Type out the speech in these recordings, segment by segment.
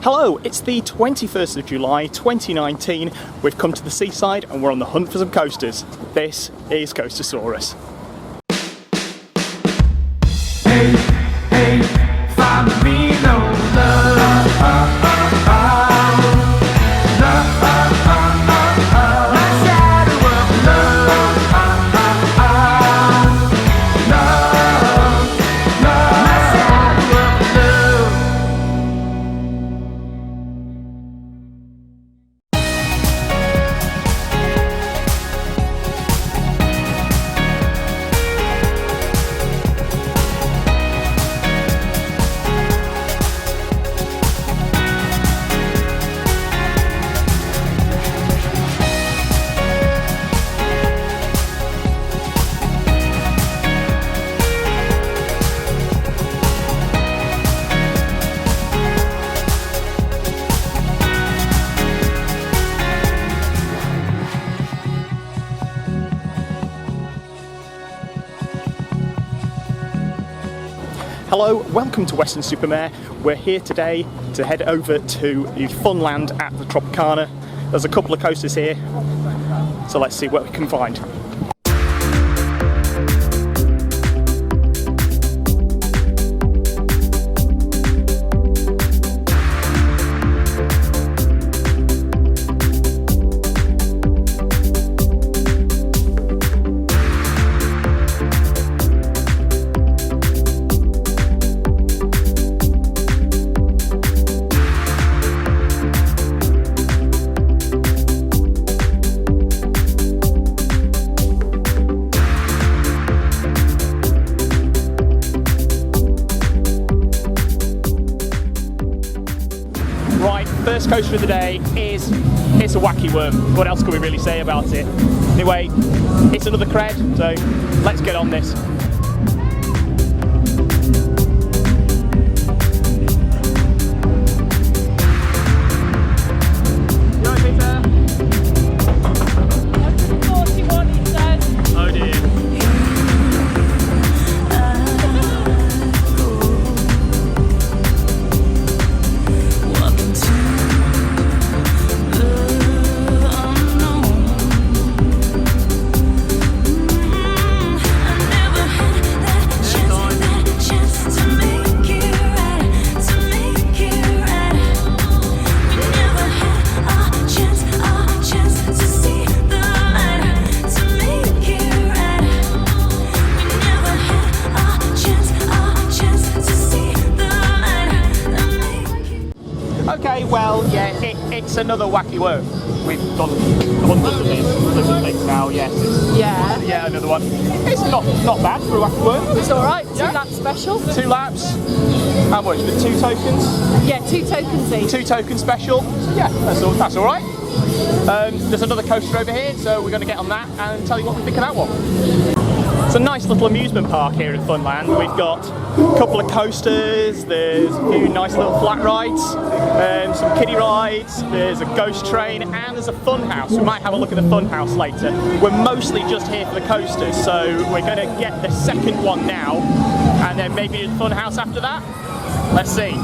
Hello, it's the 21st of July 2019. We've come to the Seaside and we're on the hunt for some coasters. This is Coastersaurus. Hey, hey, find me no love. Hello, welcome to Weston-Super-Mare. We're here today to head over to the Funland at the Tropicana. There's a couple of coasters here, so let's see what we can find. Right, first coaster of the day is a Wacky Worm. What else can we really say about it? Anyway, it's another cred, so let's get on this. You alright, Peter? 141, he said. Oh dear. Okay, well, yeah, it's another Wacky Worm. We've done hundreds of these now, yes. Yeah, another one. It's not bad for a Wacky Worm. It's alright, 2 laps special. 2 laps. How much? With 2 tokens? Yeah, 2 tokens each. 2 token special. So yeah, that's all right. There's another coaster over here, so we're going to get on that and tell you what we think of that one. It's a nice little amusement park here at Funland. We've got a couple of coasters, there's a few nice little flat rides, some kiddie rides, there's a ghost train, and there's a fun house. We might have a look at the fun house later. We're mostly just here for the coasters, so we're going to get the second one now, and then maybe the fun house after that. Let's see.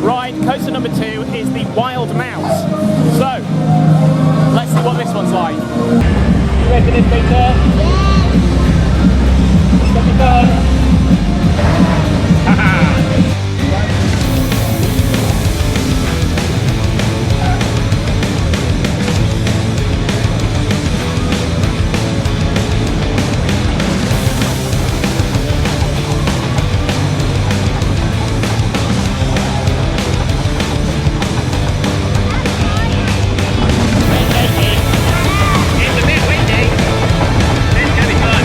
Right, coaster number 2 is the Wild Mouse. So, let's see what this one's like. You ready for this, Peter? Yeah! Step it down. It's a bit windy. It's going to be fun.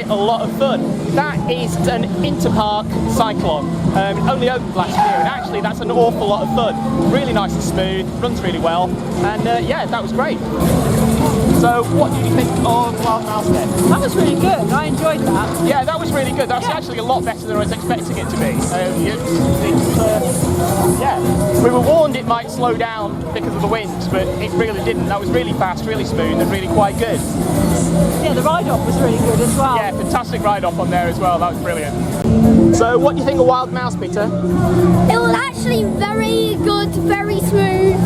a lot of fun. That is an Interpark Cyclone. It only opened last year, and actually that's an awful lot of fun. Really nice and smooth, runs really well, and yeah, that was great. So what did you think of Wild Mouse then? That was really good. I enjoyed that. Yeah, that was really good. That's actually a lot better than I was expecting it to be. Yeah, we were warned it might slow down because of the wind, but it really didn't. That was really fast, really smooth, and really quite good. Yeah, the ride-off was really good as well. Yeah, fantastic ride-off on there as well. That was brilliant. So what do you think of Wild Mouse, Peter? It was actually very good, very smooth.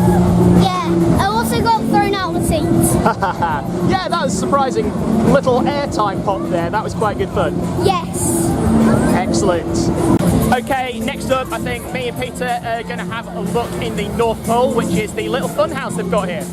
Yeah, I also got thrown out of the seats. Yeah, that was a surprising little airtime pop there. That was quite good fun. Yes. Excellent. Okay, next up, I think me and Peter are going to have a look in the North Pole, which is the little fun house they've got here.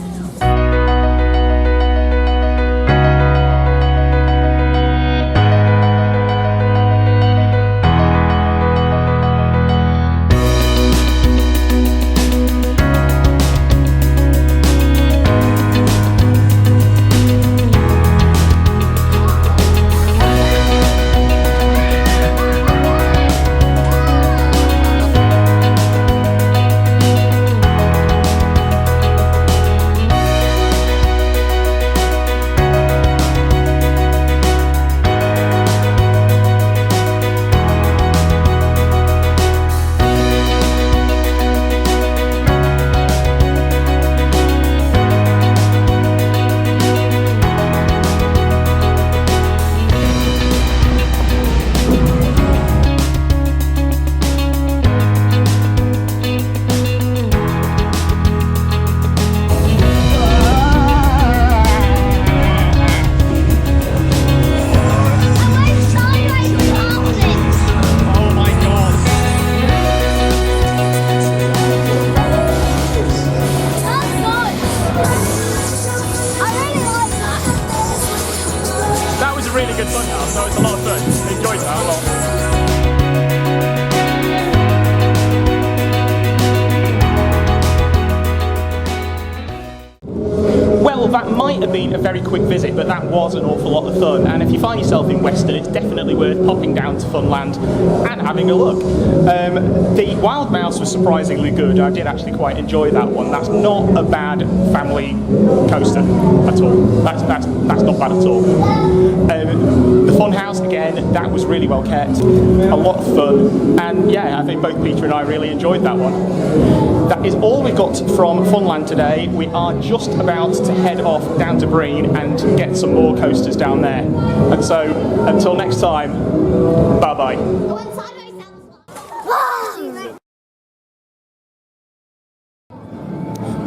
Really good fun house, so it's a lot of fun. Enjoyed that a lot. Well, that might have been a very quick visit, but that was an awful lot of fun. And if you find yourself in Weston, it's definitely worth popping down to Funland and having a look. The Wild Mouse was surprisingly good. I did actually quite enjoy that one. That's not a bad family coaster at all. That's not bad at all. The Fun House, again, that was really well kept. A lot of fun. And yeah, I think both Peter and I really enjoyed that one. That is all we've got from Funland today. We are just about to head off down to Breen and get some more coasters down there. And so, until next time, bye-bye.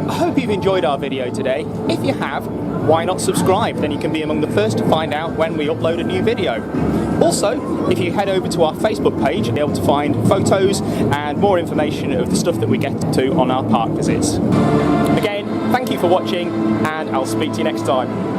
I hope you've enjoyed our video today. If you have, why not subscribe? Then you can be among the first to find out when we upload a new video. Also, if you head over to our Facebook page, you'll be able to find photos and more information of the stuff that we get to on our park visits. Again, thank you for watching, and I'll speak to you next time.